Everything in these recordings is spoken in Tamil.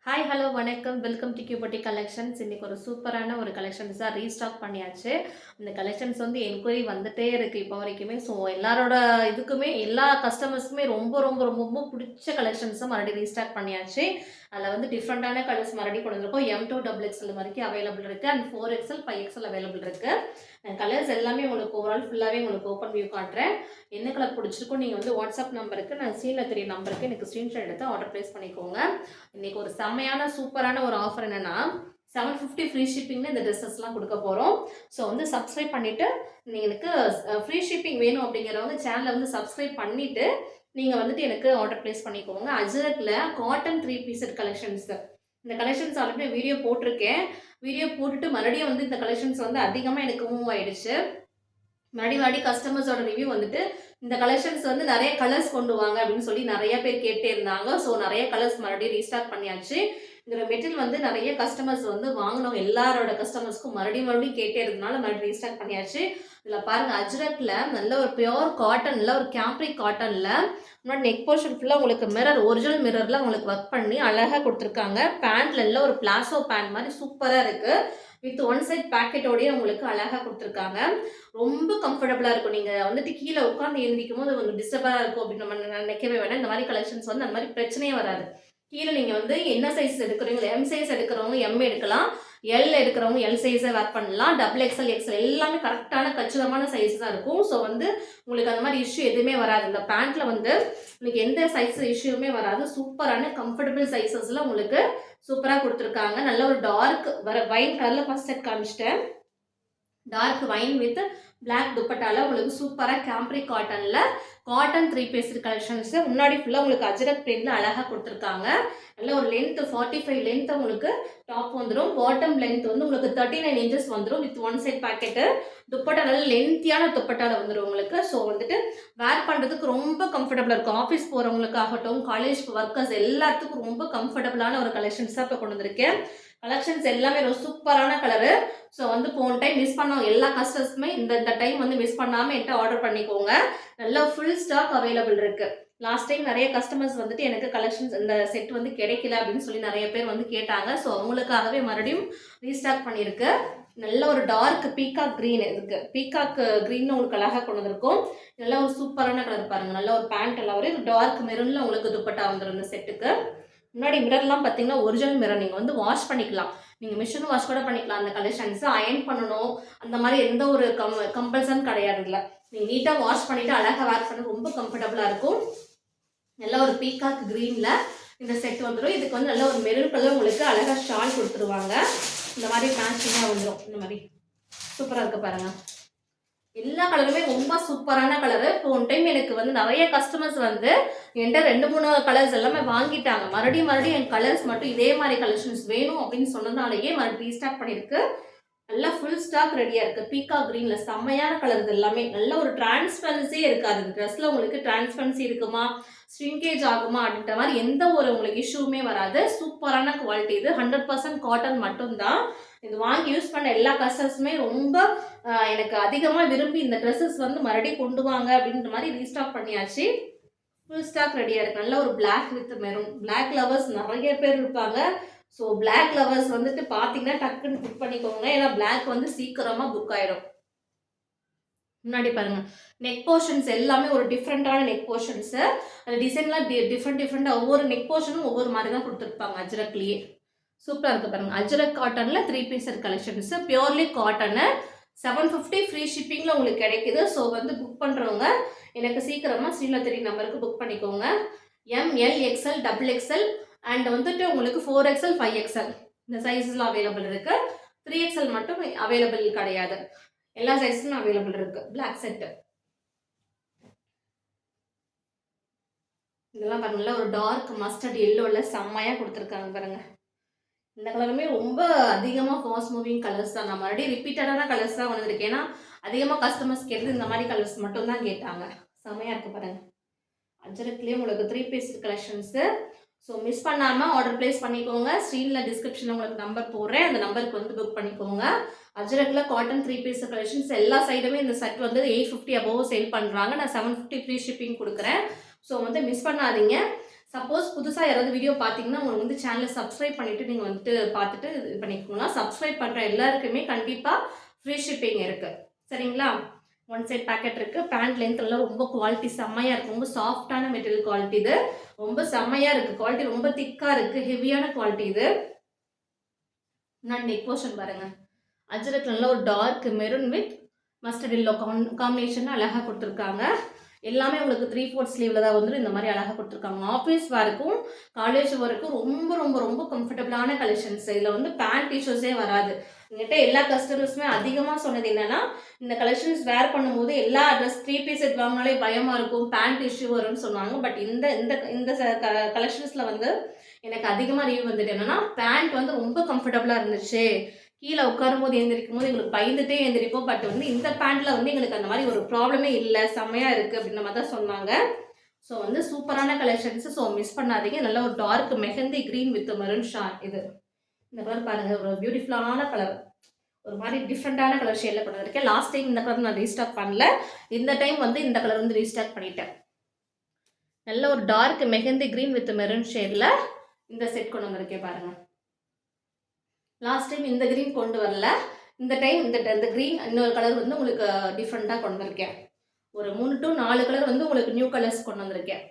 ஹாய் ஹலோ வணக்கம் வெல்கம் டு கியூபட்டி கலெக்ஷன்ஸ். இன்றைக்கி ஒரு சூப்பரான ஒரு கலெக்ஷன்ஸாக ரீஸ்டாக் பண்ணியாச்சு. இந்த கலெக்ஷன்ஸ் வந்து என்கொயரி வந்துட்டே இருக்குது இப்போ வரைக்குமே. ஸோ எல்லாரோட இதுக்குமே எல்லா கஸ்டமர்ஸுக்குமே ரொம்ப ரொம்ப ரொம்ப ரொம்ப பிடிச்ச கலெக்ஷன்ஸை மறுபடியும் ரீஸ்டாக் பண்ணியாச்சு. அதில் வந்து டிஃப்ரெண்ட்டான கலர்ஸ் மறுபடியும் கொண்டு வந்திருக்கோம். M2 XXL வரைக்கும் அவைலபிள் இருக்குது அண்ட் 4XL 5XL அவைலபிள் இருக்குது. கலர்ஸ் எல்லாமே உங்களுக்கு ஓவரால் ஃபுல்லாகவே உங்களுக்கு ஓப்பன் வியூ காட்டுறேன். என்ன கலர் பிடிச்சிருக்கோ நீங்கள் வந்து வாட்ஸ்அப் நம்பருக்கு நான் சீனில் தெரிய நம்பருக்கு எனக்கு ஸ்க்ரீன்ஷாட் எடுத்து ஆர்டர் ப்ளேஸ் பண்ணிக்கோங்க. இன்னைக்கு ஒரு செம்மையான சூப்பரான ஒரு ஆஃபர் என்னன்னா 750 ஃப்ரீ ஷிப்பிங்னு இந்த ட்ரெஸ்ஸஸ்லாம் கொடுக்க போகிறோம். ஸோ வந்து சப்ஸ்கிரைப் பண்ணிவிட்டு எனக்கு ஃப்ரீ ஷிப்பிங் வேணும் அப்படிங்கிறவங்க சேனலை வந்து சப்ஸ்கிரைப் பண்ணிவிட்டு நீங்கள் வந்துட்டு எனக்கு ஆர்டர் ப்ளேஸ் பண்ணிக்கோங்க. அஜரக்கில் காட்டன் 3 பீஸட் கலெக்ஷன்ஸ். இந்த கலெக்ஷன்ஸ் ஆல்ரெடி வீடியோ போட்டிருக்கேன். வீடியோ போட்டுட்டு மறுபடியும் வந்து இந்த கலெக்ஷன்ஸ் வந்து அதிகமாக எனக்கு மூவ் ஆயிடுச்சு. மறுபடியும் கஸ்டமர்ஸோட ரிவ்யூ வந்துட்டு இந்த கலெக்ஷன்ஸ் வந்து நிறைய கலர்ஸ் கொண்டு வாங்க அப்படின்னு சொல்லி நிறைய பேர் கேட்டே இருந்தாங்க. ஸோ நிறைய கலர்ஸ் மறுபடியும் ரீஸ்டாக் பண்ணியாச்சு. இந்த மெட்டீரியல் வந்து நிறைய கஸ்டமர்ஸ் வந்து வாங்கினவங்க எல்லாரோட கஸ்டமர்ஸ்க்கும் மறுபடியும் கேட்டே இருந்தனால மறுபடியும் ரீஸ்டாக் பண்ணியாச்சு. இதில் பாருங்கள், அஜ்ரக்கில் நல்ல ஒரு பியோர் காட்டனில் ஒரு கேம்ப்ரிக் காட்டனில் முன்னாடி நெக் போர்ஷன் ஃபுல்லாக உங்களுக்கு மிரர் ஒரிஜினல் மிரரில் உங்களுக்கு ஒர்க் பண்ணி அழகாக கொடுத்துருக்காங்க. பேண்ட்ல எல்லாம் ஒரு பிளாசோ பேண்ட் மாதிரி சூப்பராக இருக்குது. வித் ஒன் சைட் பேக்கெட்டோடய உங்களுக்கு அழகாக கொடுத்துருக்காங்க. ரொம்ப கம்ஃபர்டபுளாக இருக்கும். நீங்கள் வந்துட்டு கீழே உட்காந்து எழுந்திரிக்கும் போது கொஞ்சம் டிஸ்டர்பாக இருக்கும் அப்படின்னு நம்ம நினைக்கவே வேணாம். இந்த மாதிரி கலெக்ஷன்ஸ் வந்து அந்த மாதிரி பிரச்சனையே வராது. கீழே நீங்கள் வந்து என்ன சைஸ் எடுக்கிறீங்களோ எம் சைஸ் எடுக்கிறவங்க எம் எடுக்கலாம், எல் எடுக்கிறவங்க எல் சைஸை வேர் பண்ணலாம். XXL XL எல்லாமே கரெக்டான கச்சிதமான சைஸ் தான் இருக்கும். ஸோ வந்து உங்களுக்கு அந்த மாதிரி இஷ்யூ எதுவுமே வராது. இந்த பேண்ட்டில் வந்து உங்களுக்கு எந்த சைஸ் இஷ்யூமே வராது. சூப்பரான கம்ஃபர்டபுள் சைஸஸில் உங்களுக்கு சூப்பராக கொடுத்துருக்காங்க. நல்ல ஒரு டார்க் வைன் கலரில் ஃபர்ஸ்ட் செட் காமிச்சிட்டேன். டார்க் வைன் வித் பிளாக் துப்பட்டால உங்களுக்கு சூப்பராக கேம்ப்ரிக் காட்டனில் காட்டன் 3 பீஸ் கலெக்ஷன்ஸ். முன்னாடி ஃபுல்லாக உங்களுக்கு அஜரக் பிரிண்ட்ல அழகாக கொடுத்துருக்காங்க. நல்ல ஒரு லென்த் 45 லென்த் உங்களுக்கு டாப் வந்துடும். பாட்டம் லென்த் வந்து உங்களுக்கு 39 இன்ச்சஸ் வந்துடும் with one side pocket. Dupatta நல்ல லென்த்தியான துப்பட்டால வந்துடும் உங்களுக்கு. ஸோ வந்துட்டு வேர் பண்ணுறதுக்கு ரொம்ப கம்ஃபர்டபுளாக இருக்கும். ஆஃபீஸ் போகிறவங்களுக்காகட்டும், காலேஜ் ஒர்க்கர்ஸ் எல்லாத்துக்கும் ரொம்ப கம்ஃபர்டபுளான ஒரு கலெக்ஷன்ஸாக இப்போ கொண்டு வந்திருக்கேன். கலெக்ஷன்ஸ் எல்லாமே ஒரு சூப்பரான கலரு. ஸோ வந்து போன டைம் மிஸ் பண்ணவங்க எல்லா கஸ்டமர்ஸுமே இந்த டைம் வந்து மிஸ் பண்ணாமல் என்கிட்ட ஆர்டர் பண்ணிக்கோங்க. நல்லா ஃபுல் ஸ்டாக் அவைலபிள் இருக்கு. லாஸ்ட் டைம் நிறைய கஸ்டமர்ஸ் வந்துட்டு எனக்கு கலெக்ஷன்ஸ் இந்த செட் வந்து கிடைக்கல அப்படின்னு சொல்லி நிறைய பேர் வந்து கேட்டாங்க. ஸோ அவங்களுக்காகவே மறுபடியும் ரீஸ்டாக் பண்ணியிருக்கு. நல்ல ஒரு டார்க் பீகாக் க்ரீன் இருக்கு. பீகாக் க்ரீன் உங்களுக்கு அழகாக கொண்டு வந்திருக்கும். நல்ல ஒரு சூப்பரான கலர் பாருங்க. நல்ல ஒரு பேண்ட் எல்லாம் வரும். டார்க் மெரூன்ல உங்களுக்கு துப்பட்டா வந்துடும் இந்த செட்டுக்கு. முன்னாடி மிரர்லாம் பார்த்தீங்கன்னா ஒரிஜினல் மிரர். நீங்கள் வந்து வாஷ் பண்ணிக்கலாம். நீங்கள் மிஷின் வாஷ் கூட பண்ணிக்கலாம். அந்த கலெக்ஷன்ஸ் அயன் பண்ணணும் அந்த மாதிரி எந்த ஒரு கம்பல்சன் கிடையாது. இல்லை, நீங்கள் நீட்டாக வாஷ் பண்ணிவிட்டு அழகாக வேர் பண்ண ரொம்ப கம்ஃபர்டபுளாக இருக்கும். நல்ல ஒரு பீகாக் க்ரீனில் இந்த செட் வந்துடும். இதுக்கு வந்து நல்ல ஒரு மெரூன் கலர் உங்களுக்கு அழகாக ஷால் கொடுத்துருவாங்க. இந்த மாதிரி மேட்சிங்காக வந்துடும். இந்த மாதிரி சூப்பராக இருக்குது பாருங்கள். எல்லா கலருமே ரொம்ப சூப்பரான கலரு. போன டைம் எனக்கு வந்து நிறைய கஸ்டமர்ஸ் வந்து என்கிட்ட 2-3 கலர்ஸ் எல்லாமே வாங்கிட்டாங்க. மறுபடியும் என் கலர்ஸ் மட்டும் இதே மாதிரி கலெக்ஷன்ஸ் வேணும் அப்படின்னு சொன்னதுனாலேயே மறுபடியும் ரீஸ்டாக் பண்ணியிருக்கு. நல்லா ஃபுல் ஸ்டாக் ரெடியாக இருக்குது. பீகாக் க்ரீனில் செம்மையான கலர். இது எல்லாமே நல்ல ஒரு டிரான்ஸ்பரன்சியே இருக்காது. இந்த ட்ரெஸ்ஸில் உங்களுக்கு டிரான்ஸ்பரன்சி இருக்குமா, ஸ்ட்ரிங்கேஜ் ஆகுமா அப்படின்ற மாதிரி எந்த ஒரு உங்களுக்கு இஷ்யூமே வராது. சூப்பரான குவாலிட்டி. இது 100% காட்டன் மட்டும்தான். இது வாங்கி யூஸ் பண்ண எல்லா கஸ்டமர்ஸுமே ரொம்ப எனக்கு அதிகமாக விரும்பி இந்த ட்ரெஸ்ஸஸ் வந்து மறுபடியும் கொண்டு வாங்க அப்படின்ற மாதிரி ரீஸ்டாக் பண்ணியாச்சு. ஃபுல் ஸ்டாக் ரெடியாக இருக்குது. நல்ல ஒரு black with maroon. Black lovers நிறைய பேர் இருப்பாங்க. ஸோ பிளாக் லவர்ஸ் வந்துட்டு பார்த்தீங்கன்னா டக்குன்னு புக் பண்ணிக்கோங்க. ஏன்னா பிளாக் வந்து சீக்கிரமாக புக் ஆகிடும். முன்னாடி பாருங்க, நெக் போர்ஷன்ஸ் எல்லாமே ஒரு டிஃப்ரெண்டான நெக் போர்ஷன்ஸு. அந்த டிசைன்லாம் டிஃப்ரெண்டாக ஒவ்வொரு நெக் போர்ஷனும் ஒவ்வொரு மாதிரி தான் கொடுத்துருப்பாங்க அஜரக்லேயே. சூப்பராக இருக்குது பாருங்கள். அஜரக் காட்டனில் 3 பீஸர் கலெக்ஷன்ஸு. பியோர்லி காட்டனு 750 ஃப்ரீ ஷிப்பிங்கில் உங்களுக்கு கிடைக்குது. ஸோ வந்து புக் பண்ணுறவங்க எனக்கு சீக்கிரமாக ஸ்ரீலத்திரி நம்பருக்கு புக் பண்ணிக்கோங்க. ML XL XXL அண்ட் வந்துட்டு உங்களுக்கு 4XL 5XL இந்த சைஸஸ்லாம் அவைலபிள் இருக்குது. 3XL மட்டும் அவைலபிள் கிடையாது. எல்லா சைஸும் அவைலபிள் இருக்குது. பிளாக் செட்டு இதெல்லாம் பாருங்களா, ஒரு டார்க் மஸ்டர்ட் எல்லோவில் செம்மையாக கொடுத்துருக்காங்க பாருங்கள். இந்த கலருமே ரொம்ப அதிகமாக ஃபாஸ்ட் மூவிங் கலர்ஸ் தான். நான் மறுபடியும் ரிப்பீட்டடான கலர்ஸ் தான் வந்திருக்கேன். ஏன்னா அதிகமாக கஸ்டமர்ஸ் கேட்டது இந்த மாதிரி கலர்ஸ் மட்டும் தான் கேட்டாங்க. செம்மையாக இருக்குது பாருங்கள். அஜரக்லேயே உங்களுக்கு 3 பீஸ் கலெக்ஷன்ஸு. ஸோ மிஸ் பண்ணாமல் ஆர்டர் ப்ளேஸ் பண்ணிக்கோங்க. ஸ்க்ரீனில் டிஸ்கிரிப்ஷனில் உங்களுக்கு நம்பர் போடுறேன். அந்த நம்பருக்கு வந்து புக் பண்ணிக்கோங்க. அஜரக்கில் காட்டன் 3 பீஸ் கலெக்ஷன்ஸ் எல்லா சைடுமே இந்த செட் வந்து 850 அபோவ் சேல் பண்ணுறாங்க. நான் 750 ஃப்ரீ ஷிப்பிங் கொடுக்குறேன். ஸோ வந்து மிஸ் பண்ணாதீங்க. சப்போஸ் புதுசாக யாராவது வீடியோ பார்த்தீங்கன்னா உங்களுக்கு வந்து சேனலை சப்ஸ்கிரைப் பண்ணிவிட்டு நீங்கள் வந்துட்டு பார்த்துட்டு இது பண்ணிக்கோங்களா. சப்ஸ்கிரைப் பண்ணுற எல்லாருக்குமே கண்டிப்பாக ஃப்ரீ ஷிப்பிங் இருக்குது. சரிங்களா? ஒன் சைட் பேக்கெட் இருக்குது. பேண்ட் லென்த்லாம் ரொம்ப குவாலிட்டி செம்மையாக இருக்குது. ரொம்ப சாஃப்டான மெட்டீரியல் குவாலிட்டி இது. ரொம்ப செம்மையாக இருக்குது. குவாலிட்டி ரொம்ப திக்காக இருக்குது. ஹெவியான குவாலிட்டி இது. நான் நெக் போர்ஷன் பாருங்கள். அஜரக்ல ஒரு dark maroon with mustard yellow combination அழகாக கொடுத்துருக்காங்க. எல்லாமே உங்களுக்கு 3/4 ஸ்லீவில் தான் வந்து இந்த மாதிரி அழகாக கொடுத்துருக்காங்க. ஆஃபீஸ் வேருக்கும் காலேஜ் வரைக்கும் ரொம்ப ரொம்ப ரொம்ப கம்ஃபர்டபுளான கலெக்ஷன்ஸ். இதில் வந்து பேண்ட் இஷ்யூஸே வராது. என்கிட்ட எல்லா கஸ்டமர்ஸுமே அதிகமாக சொன்னது என்னென்னா, இந்த கலெக்ஷன்ஸ் வேர் பண்ணும்போது எல்லா ட்ரெஸ் 3 பீஸ் செட் வாங்கினாலே பயமாக இருக்கும், பேண்ட் இஷ்யூ வரும்னு சொன்னாங்க. பட் இந்த இந்த இந்த கலெக்ஷன்ஸில் வந்து எனக்கு அதிகமாக ரிவ்யூ வந்துட்டு என்னென்னா, பேண்ட் வந்து ரொம்ப கம்ஃபர்டபுளாக இருந்துச்சு. கீழே உட்காரும் போது எழுந்திரிக்கும் போது எங்களுக்கு பயந்துட்டே எழுந்திரிப்போம். பட் வந்து இந்த பேண்ட்டில் வந்து எங்களுக்கு அந்த மாதிரி ஒரு ப்ராப்ளமே இல்லை, செம்மையாக இருக்குது அப்படின்ற மாதிரி தான் சொன்னாங்க. ஸோ வந்து சூப்பரான கலெக்ஷன்ஸு. ஸோ மிஸ் பண்ணாதீங்க. நல்ல ஒரு dark mehndi green with maroon இது. இந்த கலர் பாருங்கள், ஒரு பியூட்டிஃபுல்லான கலர், ஒரு மாதிரி டிஃப்ரெண்ட்டான கலர் ஷேடில் கொண்டு வந்திருக்கேன். லாஸ்ட் டைம் இந்த கலர் நான் ரீஸ்டாக் பண்ணல. இந்த டைம் வந்து இந்த கலர் வந்து ரீஸ்டாக் பண்ணிட்டேன். நல்ல ஒரு dark mehndi green with maroon ஷேடில் இந்த செட் கொண்டு வந்திருக்கேன் பாருங்கள். லாஸ்ட் டைம் இந்த க்ரீன் கொண்டு வரல. இந்த டைம் இந்த க்ரீன் இன்னொரு கலர் வந்து உங்களுக்கு டிஃப்ரெண்ட்டாக கொண்டு வந்திருக்கேன். ஒரு 3 to 4 கலர் வந்து உங்களுக்கு நியூ கலர்ஸ் கொண்டு வந்திருக்கேன்.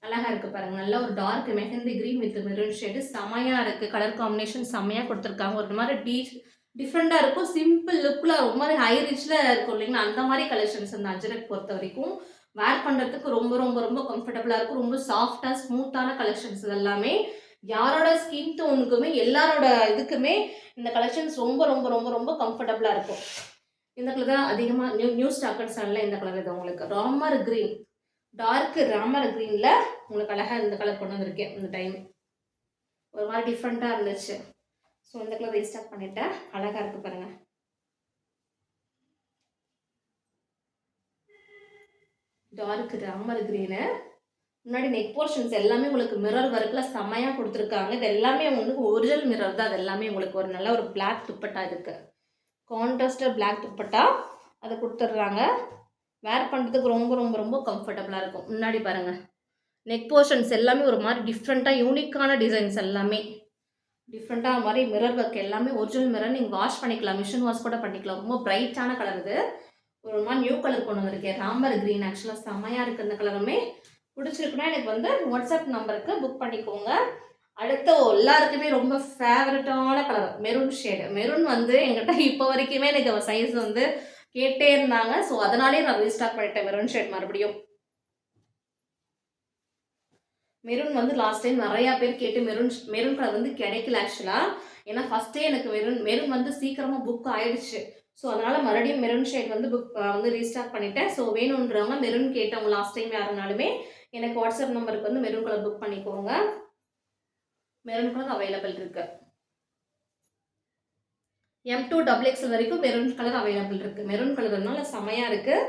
அழகாக இருக்குது பாருங்கள். நல்ல ஒரு dark mehndi green with maroon shade செம்மையாக இருக்குது. கலர் காம்பினேஷன் செம்மையாக கொடுத்துருக்காங்க. ஒரு மாதிரி டிஃப்ரெண்ட்டாக இருக்கும். சிம்பிள் லுக்கில் ஒரு மாதிரி ஹை ரிச்சில் இருக்கும் இல்லைங்களா, அந்த மாதிரி கலெக்ஷன்ஸ் அந்த அஜரக் பொறுத்த வரைக்கும் வேர் பண்ணுறதுக்கு ரொம்ப ரொம்ப ரொம்ப கம்ஃபர்டபுளாக இருக்கும். ரொம்ப சாஃப்டாக ஸ்மூத்தான கலெக்ஷன்ஸ் எல்லாமே. யாரோட ஸ்கின் டோனுக்குமே எல்லாரோட இதுக்குமே இந்த கலெக்ஷன்ஸ் ரொம்ப ரொம்ப ரொம்ப ரொம்ப கம்ஃபர்டபுளாக இருக்கும். இந்த கலர் தான் அதிகமாக நியூ ஸ்டாக்கர்ஸ் சேனலில் இந்த கலர் இது உங்களுக்கு ராமர் க்ரீன், டார்க் ராமர் க்ரீனில் உங்களுக்கு அழகாக இந்த கலர் கொண்டு வந்திருக்கேன். இந்த டைம் ஒரு மாதிரி டிஃப்ரெண்ட்டாக இருந்துச்சு. ஸோ இந்த கலர் ரீஸ்டாக் பண்ணிட்டேன். அழகாக இருக்குது பாருங்கள். Dark Ramar green. முன்னாடி நெக் போர்ஷன்ஸ் எல்லாமே உங்களுக்கு மிரர் ஒர்க்கில் செம்மையாக கொடுத்துருக்காங்க. இது எல்லாமே உங்களுக்கு ஒரிஜினல் மிரர் தான். அது எல்லாமே உங்களுக்கு ஒரு நல்ல ஒரு பிளாக் துப்பட்டா இருக்குது. கான்ட்ராஸ்டர் பிளாக் துப்பட்டா அதை கொடுத்துட்றாங்க. வேர் பண்ணுறதுக்கு ரொம்ப ரொம்ப ரொம்ப கம்ஃபர்டபுளாக இருக்கும். முன்னாடி பாருங்கள், நெக் போர்ஷன்ஸ் எல்லாமே ஒரு மாதிரி டிஃப்ரெண்ட்டாக யூனிக்கான டிசைன்ஸ் எல்லாமே டிஃப்ரெண்ட்டாக மாதிரி மிரர் ஒர்க் எல்லாமே ஒரிஜினல் மிரர். நீங்கள் வாஷ் பண்ணிக்கலாம், மிஷின் வாஷ் கூட பண்ணிக்கலாம். ரொம்ப பிரைட்டான கலர் இது. ஒரு மாதிரி நியூ கலர் கொண்டு வந்திருக்கேன், ராமர் க்ரீன். ஆக்சுவலாக செம்மையாக இருக்குது. இந்த கலருமே பிடிச்சிருக்குன்னா எனக்கு வந்து வாட்ஸ்அப் நம்பருக்கு புக் பண்ணிக்கோங்க. அடுத்து எல்லாருக்குமே ரொம்ப ஃபேவரட்டான கலர் மெரூன் ஷேடு. மெரூன் வந்து எங்கிட்ட இப்போ வரைக்குமே எனக்கு சைஸ் வந்து கேட்டே இருந்தாங்க. ஸோ அதனாலே நான் ரீஸ்டாக் பண்ணிட்டேன் மெரூன் ஷேட் மறுபடியும். மெரூன் வந்து லாஸ்ட் டைம் நிறையா பேர் கேட்டு மெரூன் கலர் வந்து கிடைக்கல ஆக்சுவலாக. ஏன்னா ஃபஸ்ட்டே எனக்கு மெரூன் வந்து சீக்கிரமாக புக் ஆயிடுச்சு. ஸோ அதனால் மறுபடியும் மெரூன் ஷேட் வந்து புக் வந்து ரீஸ்டாக் பண்ணிட்டேன். ஸோ வேணுன்றவங்க மெரூன் கேட்டவங்க லாஸ்ட் டைம் யாருனாலுமே எனக்கு வாட்ஸ்அப் நம்பருக்கு வந்து மெரூன் கலர் புக் பண்ணிக்கோங்க. மெரூன் கலர் அவைலபிள் இருக்குது. M2XXL வரைக்கும் மெரூன் கலர் அவைலபிள் இருக்குது. மெரூன் கலர்னால செமையாக இருக்குது.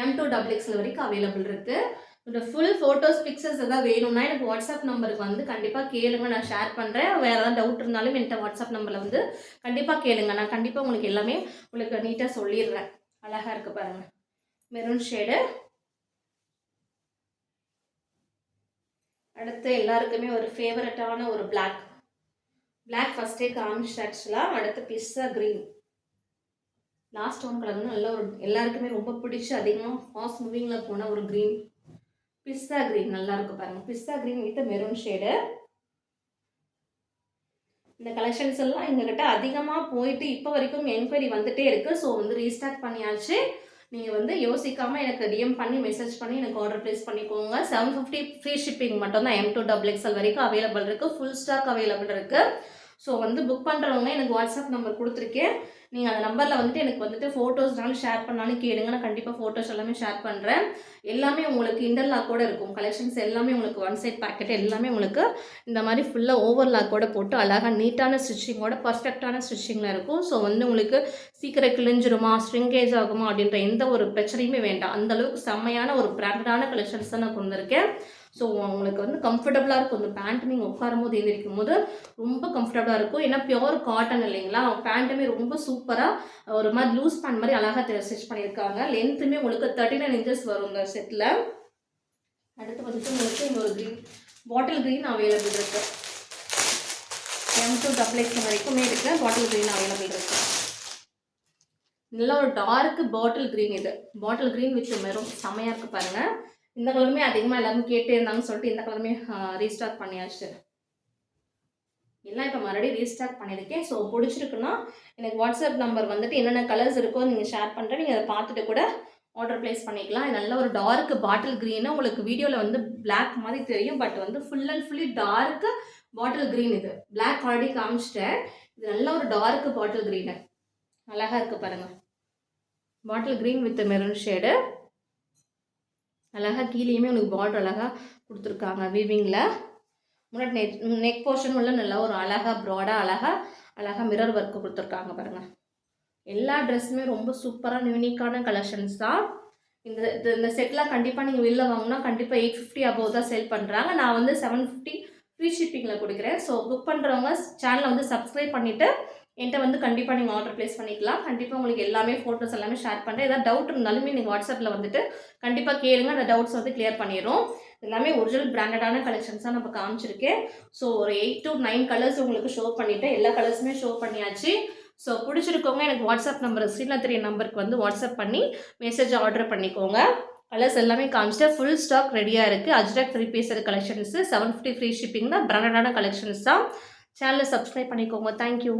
M2XXL வரைக்கும் அவைலபிள் இருக்குது. இந்த ஃபுல் ஃபோட்டோஸ் பிக்சர்ஸ் எதாவது வேணும்னா எனக்கு வாட்ஸ்அப் நம்பருக்கு வந்து கண்டிப்பாக கேளுங்க, நான் ஷேர் பண்ணுறேன். வேறு ஏதாவது டவுட் இருந்தாலும் என்கிட்ட வாட்ஸ்அப் நம்பரில் வந்து கண்டிப்பாக கேளுங்க. நான் கண்டிப்பாக உங்களுக்கு எல்லாமே உங்களுக்கு நீட்டாக சொல்லிடுறேன். அழகாக இருக்குது பாருங்கள் மெரூன் ஷேடு. அடுத்து எல்லாருக்குமே ஒரு ஃபேவரட்டான ஒரு பிளாக் ஃபஸ்ட்டே காமிச்சு ஆக்சுவலாக. அடுத்து pizza green, last one colour வந்து நல்ல ஒரு எல்லாருக்குமே ரொம்ப பிடிச்சி அதிகமாக ஃபாஸ்ட் மூவிங்கில் போன ஒரு க்ரீன், பிஸ்ஸா க்ரீன். நல்லா இருக்கும் பாருங்கள். Pizza green with maroon shade. இந்த கலெக்ஷன்ஸ் எல்லாம் எங்ககிட்ட அதிகமாக போயிட்டு இப்போ வரைக்கும் என்கொயரி வந்துகிட்டே இருக்குது. ஸோ வந்து ரீஸ்டார்ட் பண்ணியாச்சு. நீங்கள் வந்து யோசிக்காமல் எனக்கு டிஎம் பண்ணி மெசேஜ் பண்ணி எனக்கு ஆர்டர் ப்ளேஸ் பண்ணிக்கோங்க. 750 ஃப்ரீ ஷிப்பிங் மட்டும்தான். M2XXL வரைக்கும் அவைலபிள் இருக்குது. ஃபுல் ஸ்டாக் அவைலபிள் இருக்குது. ஸோ வந்து புக் பண்ணுறவங்க எனக்கு வாட்ஸ்அப் நம்பர் கொடுத்துருக்கேன். நீங்கள் அந்த நம்பரில் வந்துட்டு எனக்கு வந்துட்டு ஃபோட்டோஸ்னாலும் ஷேர் பண்ணாலும் கேளுங்க. நான் கண்டிப்பாக ஃபோட்டோஸ் எல்லாமே ஷேர் பண்ணுறேன். எல்லாமே உங்களுக்கு இன்டர்லாக் கூட இருக்கும். கலெக்ஷன்ஸ் எல்லாமே உங்களுக்கு ஒன் சைட் பேக்கெட் எல்லாமே உங்களுக்கு இந்த மாதிரி ஃபுல்லாக ஓவர்லாக் கூட போட்டு அழகாக நீட்டான ஸ்டிச்சிங்கோட பர்ஃபெக்டான ஸ்டிச்சிங்கில் இருக்கும். ஸோ வந்து உங்களுக்கு சீக்கிரம் கிழிஞ்சிருமா, ஸ்ட்ரிங்கேஜ் ஆகுமா அப்படின்ற எந்த ஒரு பிரச்சனையுமே வேண்டாம். அந்தளவுக்கு செம்மையான ஒரு பிராண்டடான கலெக்ஷன்ஸ் தான் நான் கொண்டு வந்திருக்கேன். ஸோ உங்களுக்கு வந்து கம்ஃபர்டபுளாக இருக்கும். இந்த பேண்ட் நீங்கள் உட்காரும் போது எழுந்திரிக்கும் போது ரொம்ப கம்ஃபர்டபுளாக இருக்கும். ஏன்னா பியோர் காட்டன் இல்லைங்களா, பேண்ட்டுமே ரொம்ப சூப்பராக ஒரு மாதிரி லூஸ் பேண்ட் மாதிரி அழகாக ஸ்டிச் பண்ணியிருக்காங்க. லென்த்துமே உங்களுக்கு 39 inches வரும் இந்த செட்டில். அடுத்து வந்துட்டு உங்களுக்கு இங்கே ஒரு க்ரீன் பாட்டில் க்ரீன் அவைலபிள் இருக்குது. M2 XXL வரைக்குமே இருக்குது. பாட்டில் க்ரீன் அவைலபிள் இருக்குது. நல்ல ஒரு டார்க் பாட்டில் க்ரீன். இது பாட்டில் க்ரீன் வித் மெரூன் செம்மையாக இருக்குது பாருங்கள். இந்த கலருமே அதிகமாக எல்லாரும் கேட்டே இருந்தாங்கன்னு சொல்லிட்டு இந்த கலருமே ரீஸ்டாக் பண்ணியாச்சு. எல்லாம் இப்போ மறுபடியும் ரீஸ்டாக் பண்ணியிருக்கேன். ஸோ பிடிச்சிருக்குன்னா எனக்கு வாட்ஸ்அப் நம்பர் வந்துட்டு என்னென்ன கலர்ஸ் இருக்கோ நீங்கள் ஷேர் பண்ணுறேன். நீங்கள் அதை பார்த்துட்டு கூட ஆர்டர் ப்ளேஸ் பண்ணிக்கலாம். இது நல்ல ஒரு டார்க் பாட்டில் க்ரீனு. உங்களுக்கு வீடியோவில் வந்து பிளாக் மாதிரி தெரியும், பட் வந்து full and fully dark bottle green. இது பிளாக் ஆல்ரெடி காமிச்சிட்டேன். இது நல்ல ஒரு டார்க் பாட்டில் க்ரீனு, அழகாக இருக்குது பாருங்கள். Bottle green with maroon shade. அழகாக கீழேயுமே உங்களுக்கு பார்டர் அழகாக கொடுத்துருக்காங்க வீவிங்கில். முன்னாடி நெக் போர்ஷன் உள்ள நல்லா ஒரு அழகாக ப்ராடாக அழகாக மிரர் ஒர்க்கு கொடுத்துருக்காங்க பாருங்கள். எல்லா ட்ரெஸ்ஸுமே ரொம்ப சூப்பரான யூனிக்கான கலெக்ஷன்ஸ் தான். இந்த செட்லாம் கண்டிப்பாக நீங்கள் வெளில வாங்கினா கண்டிப்பாக 850 அபோவ் தான் சேல் பண்ணுறாங்க. நான் வந்து 750 ஃப்ரீ ஷிப்பிங்கில் கொடுக்குறேன். ஸோ புக் பண்ணுறவங்க சேனலை வந்து சப்ஸ்கிரைப் பண்ணிவிட்டு என்கிட்ட வந்து கண்டிப்பாக நீங்கள் ஆர்டர் ப்ளேஸ் பண்ணிக்கலாம். கண்டிப்பாக உங்களுக்கு எல்லாமே ஃபோட்டோஸ் எல்லாமே ஷேர் பண்ணுறேன். ஏதாவது டவுட் இருந்தாலுமே நீங்கள் வாட்ஸ்அப்பில் வந்துட்டு கண்டிப்பாக கேளுங்க. அந்த டவுட்ஸ் வந்து கிளியர் பண்ணிடுறோம். எல்லாமே ஒரிஜினல் பிராண்டடான கலெக்ஷன்ஸாக நம்ம காமிச்சிருக்கேன். ஸோ ஒரு 8 to 9 கலர்ஸ் உங்களுக்கு ஷோ பண்ணிவிட்டேன். எல்லா கலர்ஸுமே ஷோ பண்ணியாச்சு. ஸோ பிடிச்சிருக்கவங்க எனக்கு வாட்ஸ்அப் நம்பர் ஸ்க்ரீனில் தெரிய நம்பருக்கு வந்து வாட்ஸ்அப் பண்ணி மெசேஜ் ஆர்டர் பண்ணிக்கோங்க. கலர்ஸ் எல்லாமே காமிச்சிட்டு ஃபுல் ஸ்டாக் ரெடியாக இருக்குது. Ajrakh 3 piece collections 750 free shipping தான். பிராண்டடான கலெக்ஷன்ஸ் தான். சேனலை சப்ஸ்கிரைப் பண்ணிக்கோங்க. தேங்க்யூ.